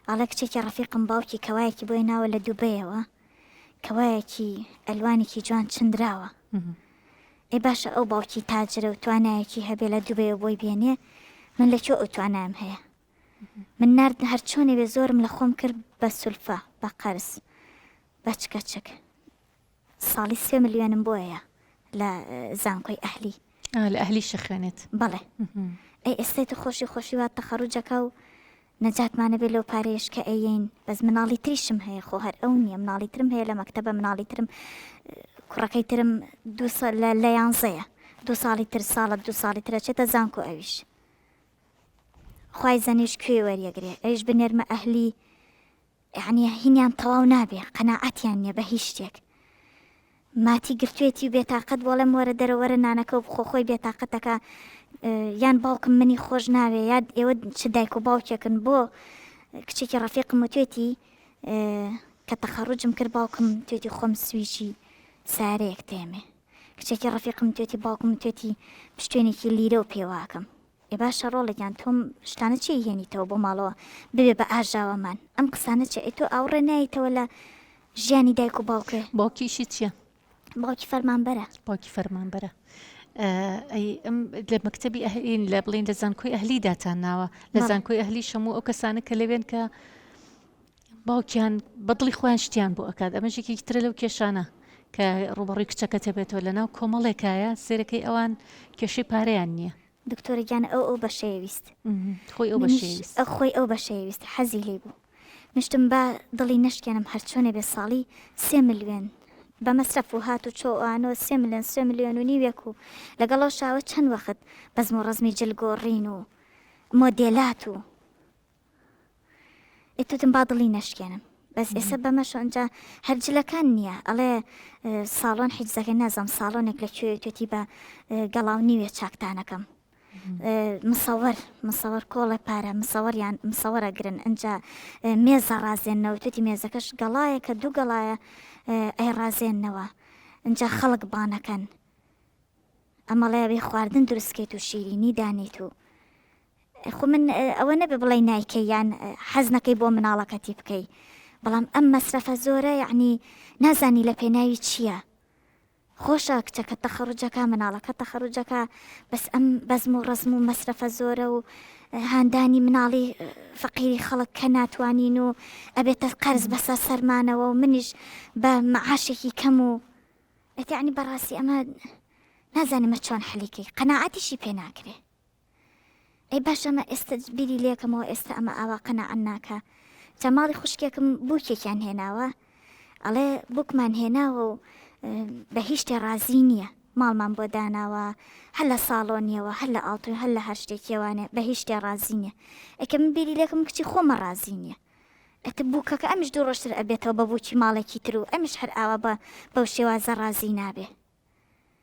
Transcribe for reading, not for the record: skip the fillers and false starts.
ئاڵە کچێکی ڕەفیقم باوکی کەوایەکی بۆی ناوە لە دووبەیەوە، کەوایەکی ئەلوانێکی جوان چندراوە. ئەی باشە ئەو باوکی تاجرە و توانایەکی هەبێ لە دووبەیە بۆی بێنێ، من لەکوێ ئەو توانایم هەیە؟ من نرد هەر چۆنێ بێ زۆرم لە خۆم کرد بە سولفە، بە قەرز، بە چکەچک. ساڵی 3 ملیۆنم بۆیە لە زانکۆی ئەهلی. لە ئەهلی شەخوێنێت. بەڵێ. ئەی ئێستای تو خۆشی وات تەخەڕوجەکە و نەجاتمانە بێ لەو پارەیەش کە ئەیین، بەس مناڵی تریشم هەیە، خۆ هەر ئەو نییە، مناڵی ترم هەیە لە مەکتەبە، مناڵی ترم کوڕەکەی ترم لە 11ەیە، 2 ساڵی تر ساڵە 2 ساڵی ترە چێتە زانکۆ ئەویش. خوای زەنیش کوێ وەریەگرێ، ئەویش بنێرمە ئەهلی، یعنی هینیان تەواو نابێ، قەناعەتیان نییە بە هیچ شتێک. ماتی گرتوێتی و بێتاقەت بۆڵێم وەرە دەرەوەرە نانەکە و بخۆ خۆی بێتاقەتەکە، یان باوکم منی خۆش ناوێ، یا ئێوە چ دایک و باوکێکن. بۆ کچێکی ڕەفیقم وتێتی کە تەخەڕوجم کرد باوکم توێتی خۆم سویچی سارەیەک تێمێ، کچێکی ڕەفیقم توێتی باوکم توێتی پشتێنێکی لیرە و پێواکەم. ئێ باشە ڕۆڵێکیان تۆم شتانە چی هێنیتەوە بۆ ماڵەوە ببێ بە ئاژاوەمان؟ ئەم قسانە چێ؟ ئەی تۆ ئاوڕێ نایتەوە لە ژیانی دایک و باوکێ؟ باوکیشی چییە؟ باوکی فەرمانبەرە. باوکی فەرمانبەرە. ئەم لە مەکتەبی ئەهلین لە بڵین لە زانکۆی ئەهلی داتان ناوە، لە زانکۆی ئەهلی شەموو ئەو کەسانە کە لەوێن کە باوکیان بەدڵی خۆیان شتیان بۆ ئەکات. ئەمەژێکی ترە لەو کێشانە کە ڕوبەڕووی کچەکە تەبێتەوە لە ناو کۆمەڵێکایە سێرەکەی ئەوان کێشەی پارەیان نییە. دکتۆرەگیان ئەو بەشەیەویست خۆی ئەو بەشەیەویست خۆی ئەو بەشەیەویست حەزی لێ بوو. مشتم بە دڵی نەشکێنم هەرچۆنێ بێ ساڵی 3 ملیۆن بە مەسرەف و هات و چۆوانەوە 3 ملیۆن و نیوێک و لەگەڵەوە شاوە چەند وەخت بەزم و ڕزمی جلگۆڕین و مۆدێلات و ئێتتم با دڵی نەشکێنم. بەس ئێستا بەمەش ئەنجا هەرجلەکان نییە، ئەڵێ ساڵۆن حیجزەکە نازام ساڵۆنێک لەکوێ توێتی بە گەڵاو نیوێ چاکتانەکەم. مسەوەر کۆڵە پارە مسەوەریان مسەوەرە گرن ئەنجا مێزە ڕازێنەوە توێتی مێزەکەش گەڵایە کە 2 گەڵایە ئەی ڕازێننەوە ئەنجا خەڵک بانەکەن ئەمەڵەیە بێ خواردن دروستکەیت و شیرینی دانیت و خو من ئەوە نەبێ بڵێ نایکەی یان حەز نەکەی بۆ مناڵەکەتی بکەی، بەڵام ئەم مەسرەفە زۆرە، یعنی نازانی لە پێناوی چییە. خۆشە کچەکە تەخەڕوجەکە مناڵەکە تەخەڕوجەکە، بەس ئەم بەزم و ڕزم و مەسرەفە زۆرە و هاندانی مناڵی فەقیری خەڵک کە ناتوانین و ئەبێتە قەرز بەسەر سەرمانەوە و منیش بە مەعاشێکی کەم و یعنی بەڕاستی ئەمە نازانمە چۆن حەلیکەی، قەناعەتیشی پێ ناکرێ. ئەی باش ئەمە ئێستا بیری لێکەمەوە ئێستا ئەمە ئاوا قەناعەت ناکە. جەماڵی خوشکێکم بووکێکیان هێناوە، ئەڵێ بووکمان هێناوە و بە هیچ شتێ ڕازی نییە، ماڵمان بۆ داناوە هەر لە ساڵۆنیەوە هەر لە ئاڵتوی هەر لە هەر شتێکیوانێ بە هیچ شتێ ڕازی نییە. ئەکە من بیری لێکم کچی خۆمە ڕازی نییە. ئەتە بووکەکە ئەمش 2 ڕۆژتر ئەبێتەوە بە بووکی ماڵێکی تر و ئەمش هەر ئاوا بەو شێوازە ڕازی نابێ.